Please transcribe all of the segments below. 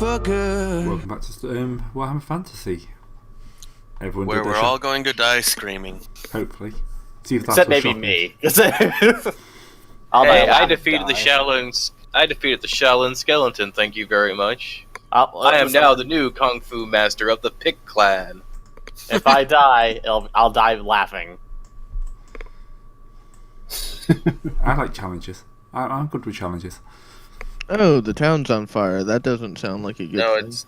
for good. Welcome back to Warhammer Fantasy. Everyone Where did we're their all going to die screaming. hopefully. See if that's Except what's maybe shocking. me. Hey, I defeated the Shaolin skeleton. Thank you very much. I am now the new Kung Fu master of the Pick Clan. If I die, I'll die laughing. I like challenges. I'm good with challenges. Oh, the town's on fire. That doesn't sound like a good No, thing. it's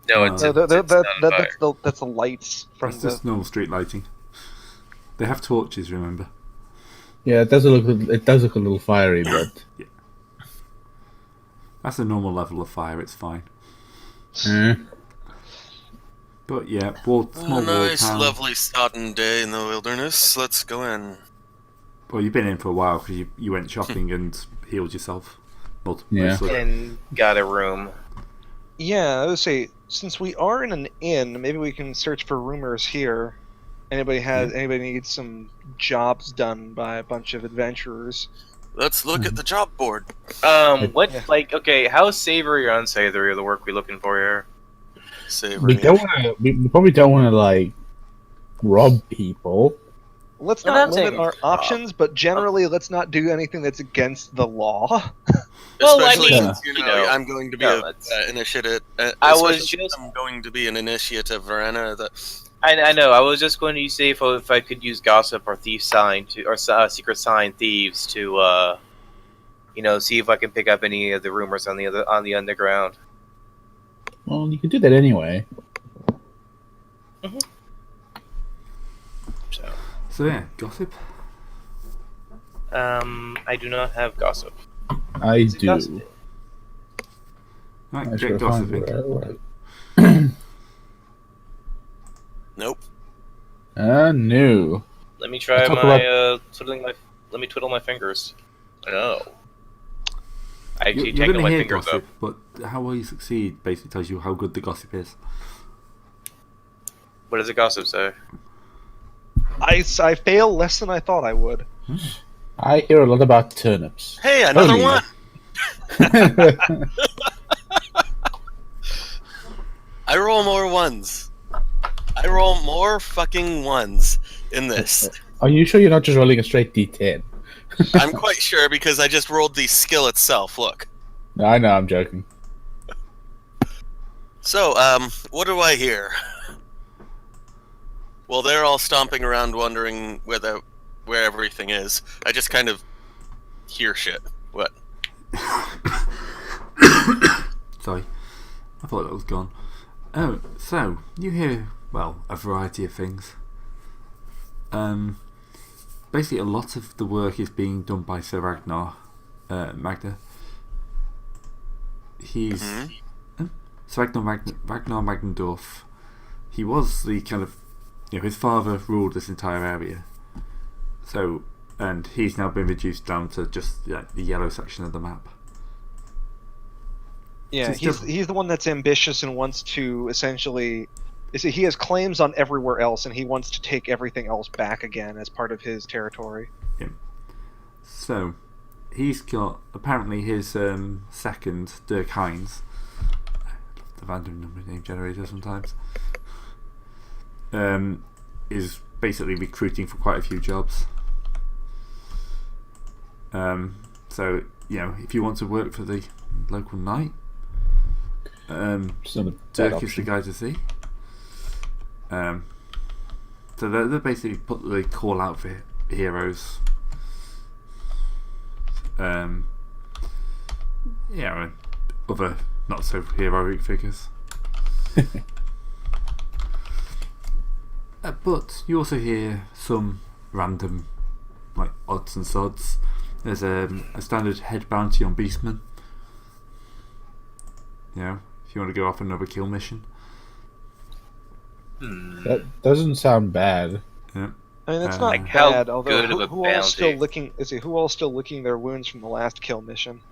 That's the lights from That's just normal street lighting. They have torches, remember? Yeah, it does look a little fiery, but Yeah. That's a normal level of fire, it's fine. But yeah, small wall Nice, town. lovely sodden day in the wilderness. Let's go in. Well, you've been in for a while because you went shopping and healed yourself. Yeah. Mostly. And got a room. Yeah, I would say since we are in an inn, maybe we can search for rumors here. Anybody needs some jobs done by a bunch of adventurers? Let's look at the job board. How savory or unsavory are the work we're looking for here? Savory. we probably don't want to like rob people. Let's I'm not not limit saying our options, but generally, let's not do anything that's against the law. Well, I Especially mean, since, you know, I'm going to be no, an initiative. I'm going to be an initiative, Verena. I know. I was just going to say if I could use gossip or thief sign secret sign thieves to, see if I can pick up any of the rumors on the underground. Well, you can do that anyway. So yeah, gossip. I do not have gossip. I Is it do. gossip? Right, I get should find gossiping. it right. Nope. No. Let me try Talk let me twiddle my fingers. No. I You're actually going tangle to my hear fingers gossip, up. but how well you succeed basically tells you how good the gossip is. What does the gossip say? I fail less than I thought I would. I hear a lot about turnips. Hey, another Only. one. I roll more ones. I roll more fucking ones in this. Are you sure you're not just rolling a straight D10? I'm quite sure because I just rolled the skill itself. Look. No, I know, I'm joking. So, what do I hear? Well, they're all stomping around wondering where everything is. I just kind of hear shit. What? Sorry, I thought that was gone. Oh, so you hear, well, a variety of things. Basically, a lot of the work is being done by Sir Ragnar Magna. He's Sir Ragnar Magnendorf. He was the kind of, his father ruled this entire area. So, and he's now been reduced down to just the yellow section of the map. Yeah, he's the one that's ambitious and wants to essentially. He has claims on everywhere else, and he wants to take everything else back again as part of his territory. Yeah. So, he's got apparently his second, Dirk Hines. I love the random number name generator sometimes. Is basically recruiting for quite a few jobs. So if you want to work for the local knight, Dirk is the guy to see. So they basically they call out for heroes. And other not so heroic figures. But you also hear some random odds and sods. There's a standard head bounty on Beastmen. If you want to go off another kill mission. That doesn't sound bad. Yeah. I mean, it's not how bad. Although, good of a who all still bounty? licking? Who all still licking their wounds from the last kill mission?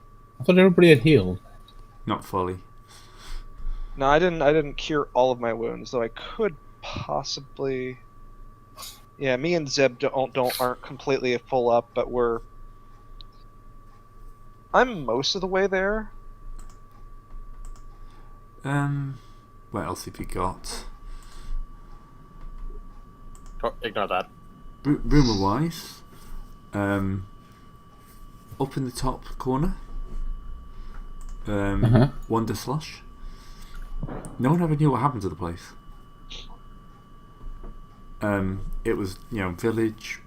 I thought everybody had healed. Not fully. No, I didn't cure all of my wounds, though I could possibly. Yeah, me and Zeb aren't completely full up, but I'm most of the way there. What else have you got? Ignore that. Rumor wise, up in the top corner, Wonder Slush. No one ever knew what happened to the place. It was, village,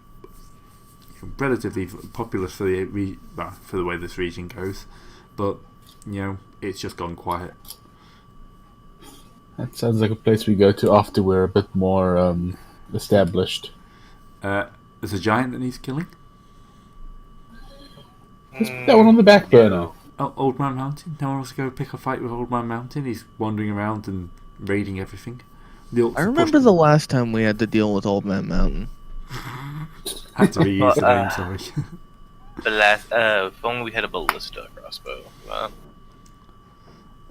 relatively populous for the way this region goes, but it's just gone quiet. That sounds like a place we go to after we're a bit more established. There's a giant that needs killing. Let's put that one on the back burner. Oh, Old Man Mountain. No one wants to go pick a fight with Old Man Mountain. He's wandering around and raiding everything. I remember the last time we had to deal with Old Man Mountain. Had to reuse the name, sorry. The last, if only we had a ballista crossbow. Well,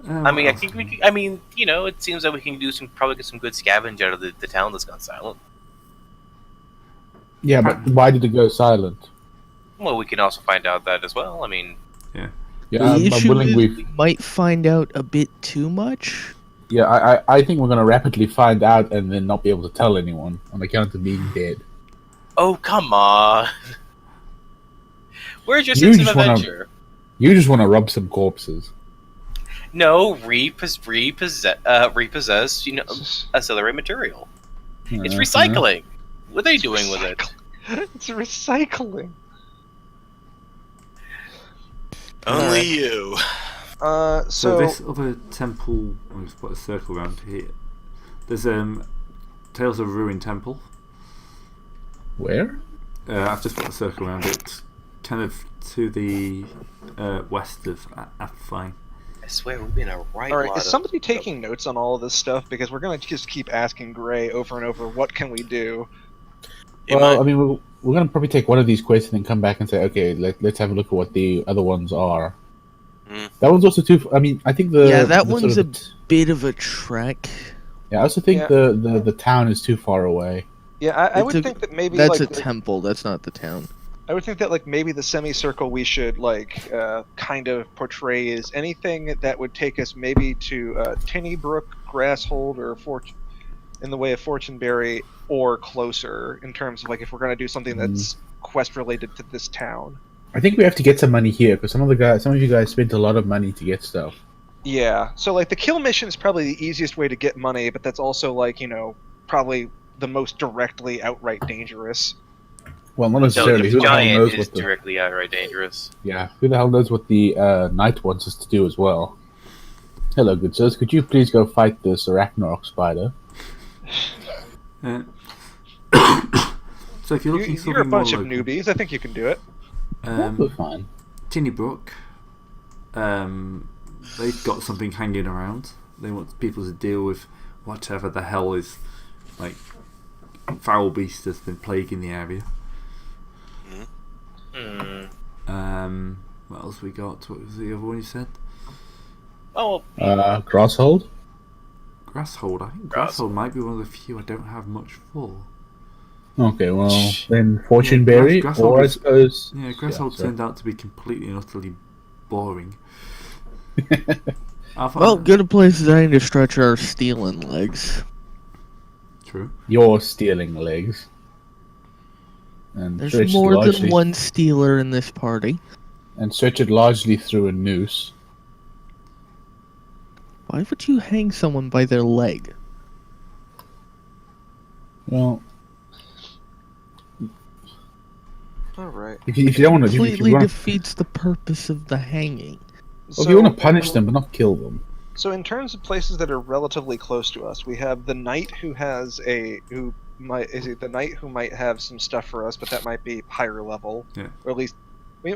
I mean, I think we. I mean, it seems that we can probably get some good scavenge out of the town that's gone silent. Yeah, but why did it go silent? Well, we can also find out that as well. I mean, Yeah, The I'm issue willing is we. we might find out a bit too much. Yeah, I think we're gonna rapidly find out and then not be able to tell anyone on account of being dead. oh come on, where's your You sense of just wanna- adventure? You just want to rub some corpses. No, repossess, ancillary material. It's recycling. What are they doing with it? It's recycling. Only you. So So this other temple, I'll just put a circle around here. There's Tales of a Ruined Temple. Where? I've just put a circle around it, kind of to the west of Atfine. I swear we've been a right. all right, lot is of- somebody taking notes on all of this stuff? Because we're gonna just keep asking Gray over and over, what can we do? Well, I mean, we're gonna probably take one of these quests and then come back and say, okay, let's have a look at what the other ones are. That one's also too. I mean, I think that the one's sort a of, bit of a trek. Yeah, I also think Yeah. the town is too far away. Yeah, I It's would a- think that maybe That's like a temple. That's not the town. I would think that like maybe the semicircle we should kind of portray is anything that would take us maybe to Tinnybrook, Grasshold, or in the way of Fortuneberry, or closer in terms of like if we're gonna do something that's quest related to this town. I think we have to get some money here because some of you guys spent a lot of money to get stuff. Yeah, so like the kill mission is probably the easiest way to get money, but that's also like probably the most directly outright dangerous. Well, not No, necessarily. the Who the hell giant knows is what the directly outright dangerous. Who the hell knows what the knight wants us to do as well? Hello, good sirs. Could you please go fight this arachnarok spider? So if you're looking for You're a something bunch more of local, newbies. I think you can do it. That's fine. Tinnybrook, they've got something hanging around. They want people to deal with whatever the hell is like foul beast that's been plaguing the area. What else we got? What was the other one you said? Oh, Grasshold? Grasshold. I think Grass- Grasshold might be one of the few I don't have much for. Okay, well, then Fortuneberry, Grasshold or I is- suppose... Yeah, Grasshold so- turned out to be completely and utterly boring. I thought- Well, good a place as any to stretch our stealing legs. True. You're stealing legs. And There's stretch it more largely, than one stealer in this party. And stretch it largely through a noose. Why would you hang someone by their leg? Well, All right. if you don't want to... Completely defeats the purpose of the hanging. If you want to punish them, but not kill them. So in terms of places that are relatively close to us, we have the knight who might have some stuff for us, but that might be higher level. Yeah. Or at least, we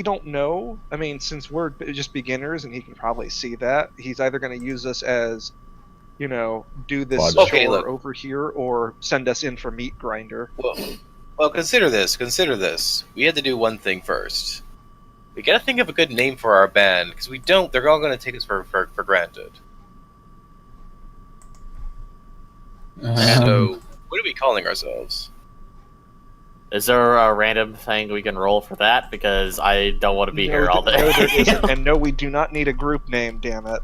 don't know. I mean, since we're just beginners, and he can probably see that, he's either going to use us as, do this Logic. Okay, chore look. over here, or send us in for meat grinder. Well, consider this. We had to do one thing first. We gotta think of a good name for our band, because we don't. They're all gonna take us for granted. So, what are we calling ourselves? Is there a random thing we can roll for that? Because I don't want to be here all day. No, there isn't. And no, we do not need a group name, damn it.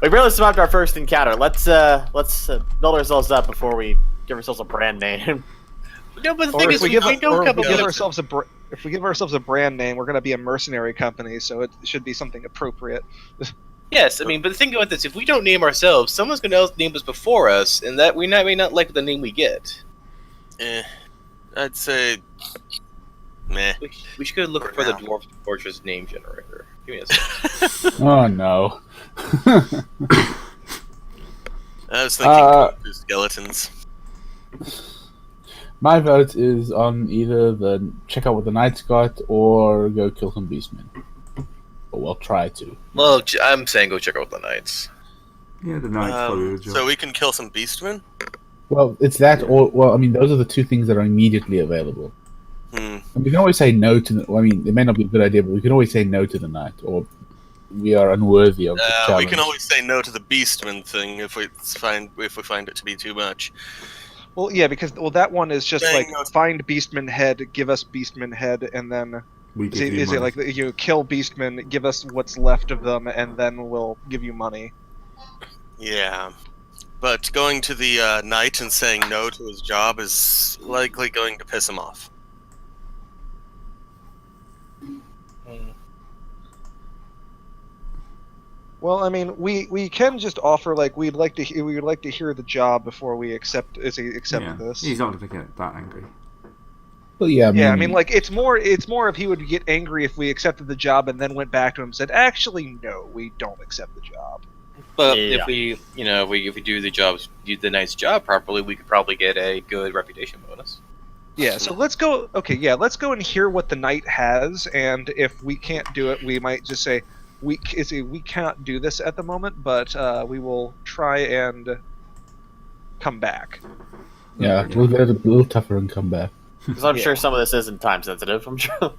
We barely survived our first encounter. Let's build ourselves up before we give ourselves a brand name. No, but the Or thing if is, we give if ourselves a brand name, we're going to be a mercenary company, so it should be something appropriate. yes, I mean, but the thing about this, if we don't name ourselves, someone's going to name us before us, and that we may not like the name we get. I'd say, meh. We should look for the Dwarf Fortress name generator. Give me a second. Oh no. I was thinking skeletons. My vote is on either the check out what the knights got or go kill some beastmen. Or we'll try to. Well, I'm saying go check out the Knights. Yeah, the Knights probably the job. So we can kill some beastmen? Well, it's that or well, I mean, those are the two things that are immediately available. And we can always say no to. I mean, it may not be a good idea, but we can always say no to the knight, or we are unworthy of the challenge. We can always say no to the beastman thing if we find it to be too much. Well, yeah, because that one is just Saying like no- find Beastman head, give us Beastman head, and then We give you is it money. like you kill Beastman, give us what's left of them, and then we'll give you money. Yeah. But going to the knight and saying no to his job is likely going to piss him off. Well, I mean, we can just offer like we would like to hear the job before we accept Yeah, this. he's not going to get that angry. Well, yeah, Yeah, I mean, like it's more if he would get angry if we accepted the job and then went back to him and said, actually, no, we don't accept the job. But Yeah. if we do the Knight's job properly, we could probably get a good reputation bonus. Yeah, so let's go. Okay, yeah, let's go and hear what the knight has, and if we can't do it, we might just say we cannot do this at the moment, but we will try and come back. Yeah, we'll get it a little tougher and come back. Because I'm Yeah. sure some of this isn't time sensitive. I'm sure.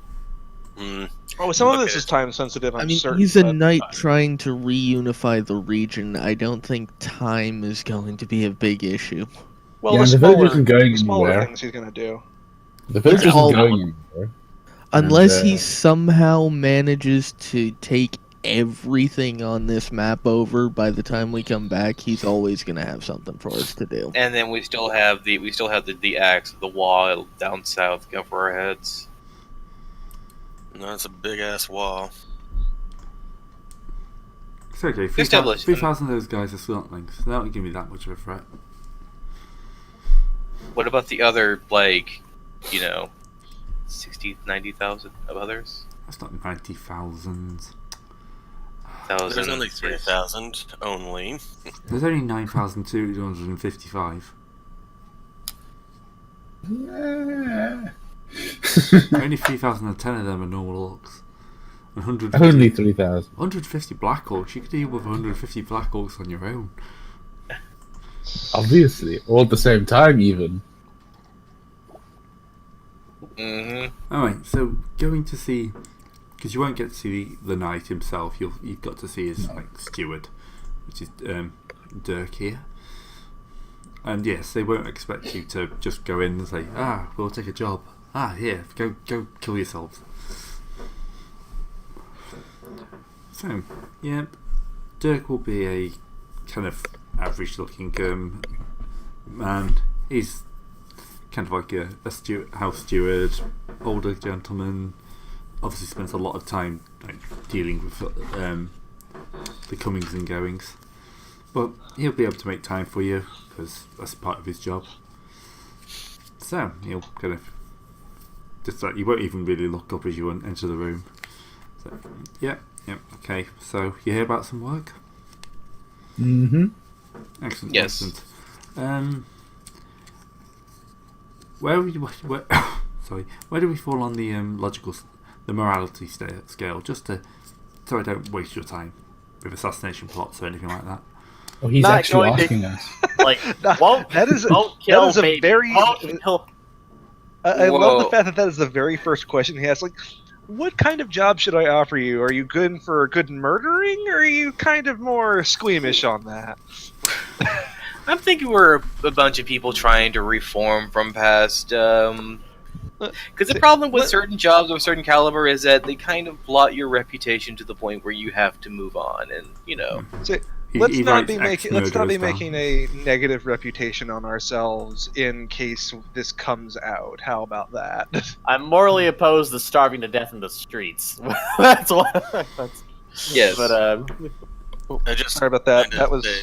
Oh, some of this Okay. is time sensitive. I'm I mean, certain. he's a but- knight trying to reunify the region. I don't think time is going to be a big issue. Well, Yeah, the and the village isn't going smaller anywhere. things he's gonna do. The village isn't all- going anywhere. Unless And, he somehow manages to take everything on this map over by the time we come back, he's always going to have something for us to do. And then we still have the axe, the wall down south over our heads. No, that's a big ass wall. It's okay. Established. 3,000 of those guys are slantlings. So that won't give me that much of a threat. What about the other, 60, 90,000 of others? That's not 90,000. There's only 3,000 only. There's only 9,255. Only 3,010 of them are normal orcs. And 150, Only 3,000. 150 black orcs. You could deal with 150 black orcs on your own. Obviously, all at the same time, even. Mm-hmm. Alright, so going to see, because you won't get to see the knight himself, you've got to see his steward, which is Dirk here. And yes, they won't expect you to just go in and say, we'll take a job. Here, go kill yourselves. So, yeah, Dirk will be a kind of average-looking man. He's kind of like a house steward, older gentleman. Obviously spends a lot of time dealing with the comings and goings. But he'll be able to make time for you because that's part of his job. So he'll kind of just you won't even really look up as you enter the room. So yep, okay. So you hear about some work? Mm-hmm. Excellent. Yes. Excellent. Where do we fall on the the morality scale? Just so I don't waste your time with assassination plots or anything like that. Oh, he's Not actually going to- asking us. Won't That is won't kill that is a baby. very. Won't kill. I love the Whoa. fact that is the very first question he has. Like, what kind of job should I offer you? Are you good for good murdering, or are you kind of more squeamish on that? I'm thinking we're a bunch of people trying to reform from past. Because the problem with certain jobs of a certain caliber is that they kind of blot your reputation to the point where you have to move on, and Let's He not be writes making a negative reputation on ourselves in case this comes out. How about that? I'm morally opposed to starving to death in the streets. That's what. yes. But I just Sorry about that. kinda That was say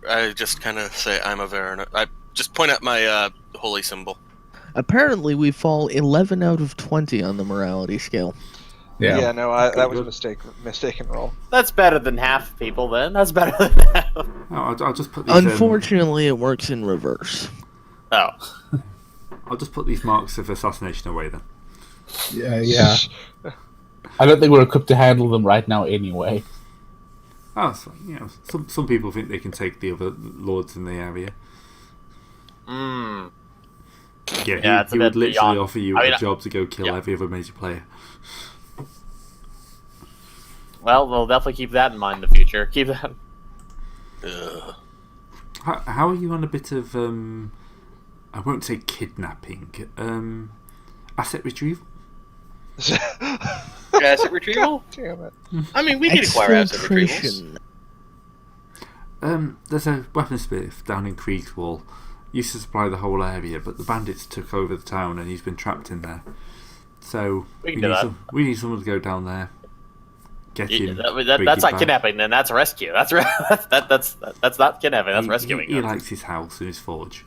I just kind of say I'm a Varren. I just point at my holy symbol. Apparently, we fall 11 out of 20 on the morality scale. Yeah. No, that was a mistaken roll. that's better than half people. Then that's better than half. Oh, I'll just put these. Unfortunately, it works in reverse. Oh, I'll just put these marks of assassination away then. Yeah. I don't think we're equipped to handle them right now anyway. Oh, so, some people think they can take the other lords in the area. Yeah, it's he a would bit literally beyond- offer you I mean, a job to go kill yeah. every other major player. well, we'll definitely keep that in mind in the future. Keep that. Ugh. How are you on a bit of I won't say kidnapping, asset retrieval? Asset retrieval? Damn it. I mean, we can acquire asset retrievals. Exfiltration. There's a weaponsmith down in Kriegswall. Used to supply the whole area, but the bandits took over the town and he's been trapped in there. So We can do that. We need someone to go down there, get him. That's bring not him back. kidnapping. Then that's rescue. That's not kidnapping. That's rescuing. He likes his house and his forge.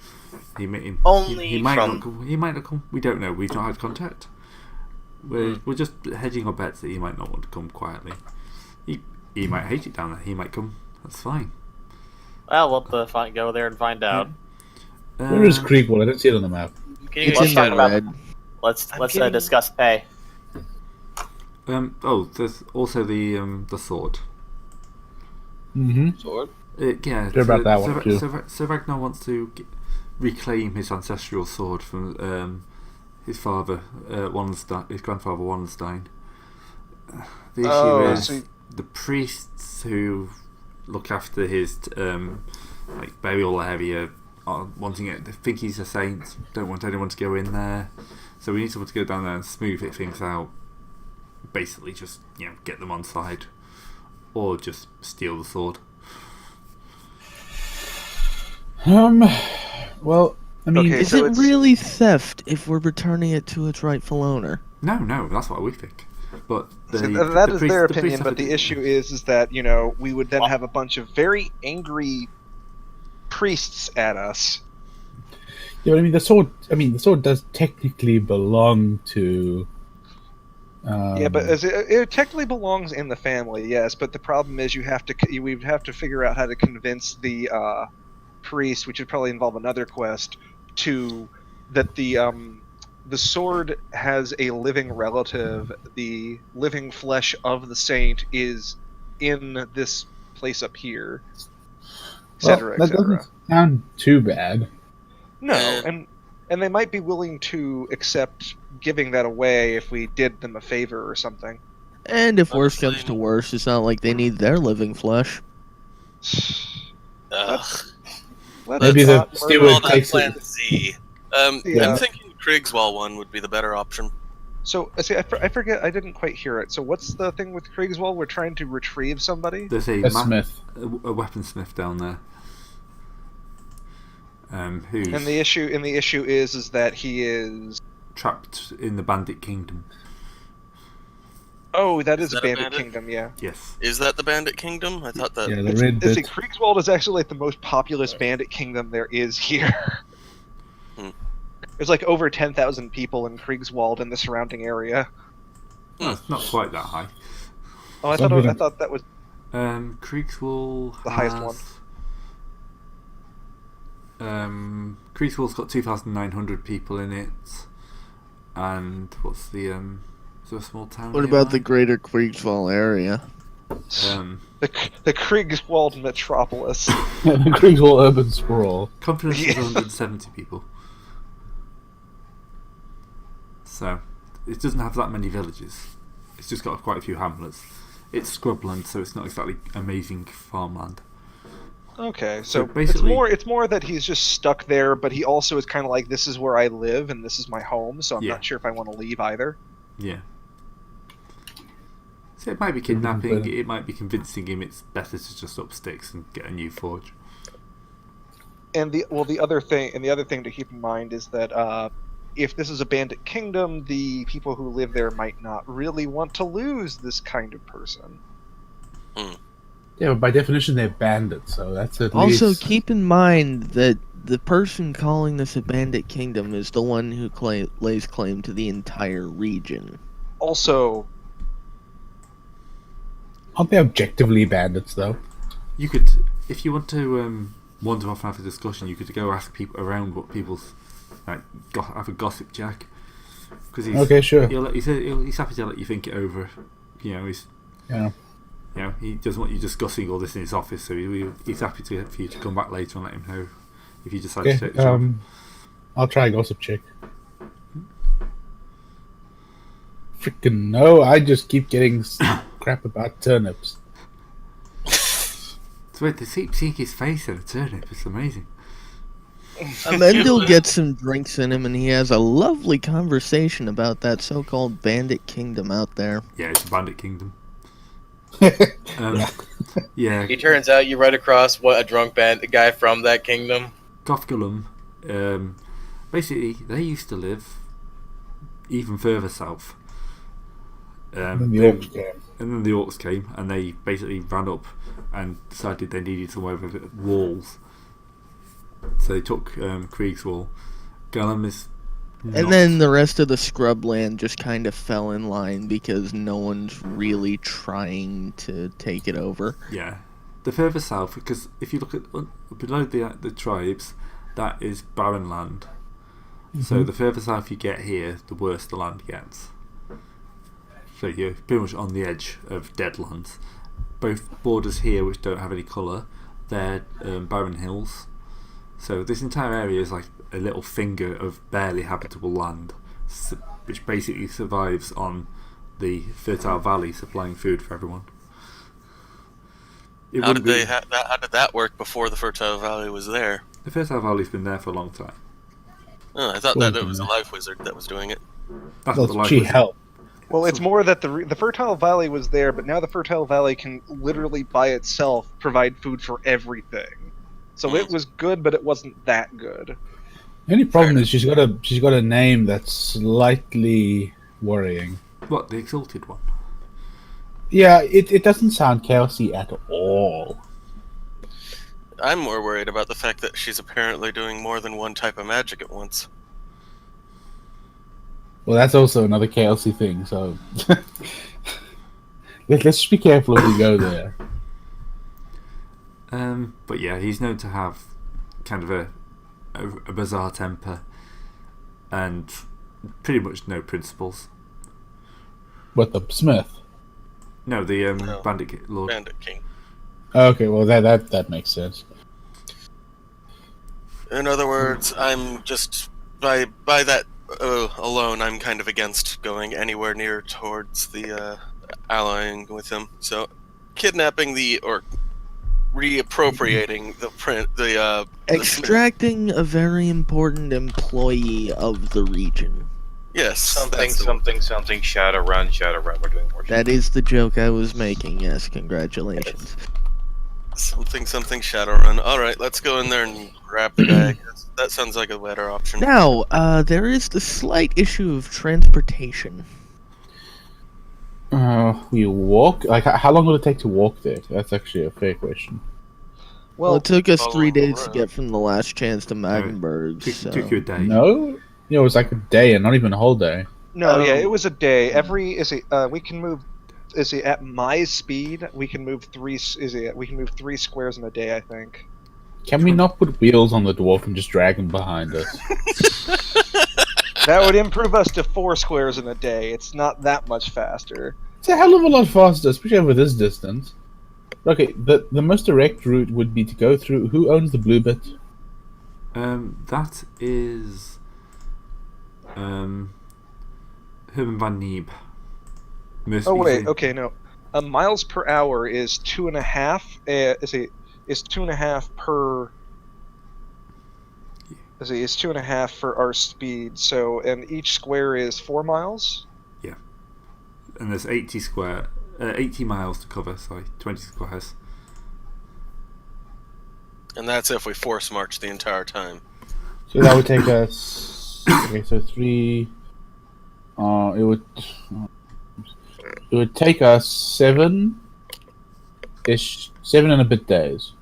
He might Only not from- come. He might not come. We don't know. We've not had contact. We're just hedging our bets that he might not want to come quietly. He might hate it down there. He might come. That's fine. Well, we'll have to go there and find out. Where is Creekwell? I don't see it on the map. It's Let's in talk that about- red. Let's getting- discuss pay. There's also the sword. Mm-hmm. Sword? Yeah. Sure about that one, too. So Ragnar wants to reclaim his ancestral sword from his father, his grandfather Wallenstein. The issue is the priests who look after his burial area are wanting it. They think he's a saint. Don't want anyone to go in there. So we need someone to go down there and smooth things out. Basically, just get them on side, or just steal the sword. Well, I mean, Okay, Is so it really theft if we're returning it to its rightful owner? No, that's what we think. But That is their the opinion, priests but the have issue is that we would then have a bunch of very angry priests at us. yeah, but I mean, the sword does technically belong to. Yeah, but as it technically belongs in the family, yes. But the problem is we'd have to figure out how to convince the priest, which would probably involve another quest, that the sword has a living relative. The living flesh of the saint is in this place up here, etc., that doesn't sound too bad. No, and they might be willing to accept giving that away if we did them a favor or something. And if worse Honestly- comes to worse, it's not like they need their living flesh. Ugh. Maybe Let's the not steward worry about takes Plan it. Z. Yeah. I'm thinking Kriegswall one would be the better option. So, see, I forget. I didn't quite hear it. So, what's the thing with Kriegswall? We're trying to retrieve somebody. There's A smith. a weaponsmith down there. Who's And the issue is that he is. trapped in the Bandit Kingdom. Oh, that Is is that a Bandit bandit? Kingdom. Yeah. Yes. Is that the Bandit Kingdom? I thought that. Yeah, the red See, bit. Kriegswald is actually like the most populous Bandit Kingdom there is here. There's like over 10,000 people in Kriegswald and the surrounding area. No, it's not quite that high. Oh, I thought that was. Kriegswall The highest one. Kriegswall's got 2,900 people in it. And what's the is there a small town? What about the nearby? greater Kriegswall area? The Kriegswald metropolis. the Kriegwall urban sprawl. Confidence is Yeah. 170 people. So it doesn't have that many villages. It's just got quite a few hamlets. It's scrubland, so it's not exactly amazing farmland. Okay, So so basically- it's more that he's just stuck there, but he also is kind of like, this is where I live and this is my home, so I'm Yeah. not sure if I want to leave either. Yeah. So it might be kidnapping. It might be convincing him it's better to just up sticks and get a new forge. And the other thing to keep in mind is that if this is a bandit kingdom, the people who live there might not really want to lose this kind of person. Yeah, but by definition they're bandits, so that's at Also, least... keep in mind that the person calling this a bandit kingdom is the one who lays claim to the entire region. Also, Aren't they objectively bandits, though? You could, if you want to wander off and have a discussion, you could go ask people around what people's have a gossip jack. Because Okay, sure. He's happy to let you think it over. You know, Yeah. You know, he doesn't want you discussing all this in his office, so he's happy for you to come back later and let him know if you decide to take the job. I'll try gossip check. Freaking no, I just keep getting crap about turnips. It's weird, they keep seeing his face in a turnip, it's amazing. Amendil gets some drinks in him, and he has a lovely conversation about that so-called bandit kingdom out there. Yeah, it's a bandit kingdom. Yeah. It turns out you run across a drunk guy from that kingdom. Gothgulum, basically, they used to live even further south. And then the orcs came. And then the orcs came, and they basically ran up and decided they needed somewhere with walls. So they took Krieg's Wall. Gollum is And then the rest of the scrubland just kind of fell in line because no one's really trying to take it over. Yeah. The further south, because if you look at below the tribes, that is barren land. So the further south you get here, the worse the land gets. So you're pretty much on the edge of dead lands. Both borders here, which don't have any colour, they're barren hills. So this entire area is like a little finger of barely habitable land, which basically survives on the fertile valley supplying food for everyone. How did that work before the Fertile Valley was there? The fertile valley's been there for a long time. Oh, I thought that it was a life wizard that was doing it. That's what the life Gee, was. help. well, it's more that the Fertile Valley was there, but now the Fertile Valley can literally by itself provide food for everything. So it was good, but it wasn't that good. The only problem is she's got a name that's slightly worrying. What, the Exalted One? Yeah, it doesn't sound chaosy at all. I'm more worried about the fact that she's apparently doing more than one type of magic at once. Well, that's also another chaosy thing, so... Let's just be careful if we go there. But yeah, he's known to have kind of a bizarre temper and pretty much no principles. What, the Smith? No, the No. Bandit Lord. Bandit King. Okay, well, that makes sense. In other words, I'm just by that alone, I'm kind of against going anywhere near towards the allying with him. So, kidnapping or reappropriating the Extracting a very important employee of the region. yes, Something, that's the- something, Shadowrun. We're doing more. That is the joke I was making, yes, congratulations. something Shadowrun. All right, let's go in there and grab the guy. That sounds like a better option. Now, there is the slight issue of transportation. We walk? Like, how long will it take to walk there? That's actually a fair question. Well, it took us follow 3 the days to road. get from the last chance to Magenburg, Took you a day. No? You know, it was like a day and not even a whole day. No, yeah, it was a day. We can move. Is it at my speed? We can move three. We can move 3 squares in a day, I think. Can we not put wheels on the dwarf and just drag him behind us? That would improve us to 4 squares in a day. It's not that much faster. It's a hell of a lot faster, especially over this distance. Okay, the most direct route would be to go through... Who owns the blue bit? That is Herman van Nieb. Oh wait, okay, no. Miles per hour is 2.5. is 2.5 per. Let's see, it's 2.5 for our speed. So, and each square is 4 miles. Yeah, and there's 80 miles to cover. Sorry, 20 squares. And that's if we force march the entire time. So that would take us. Okay, so 3. It would take us 7 and a bit days.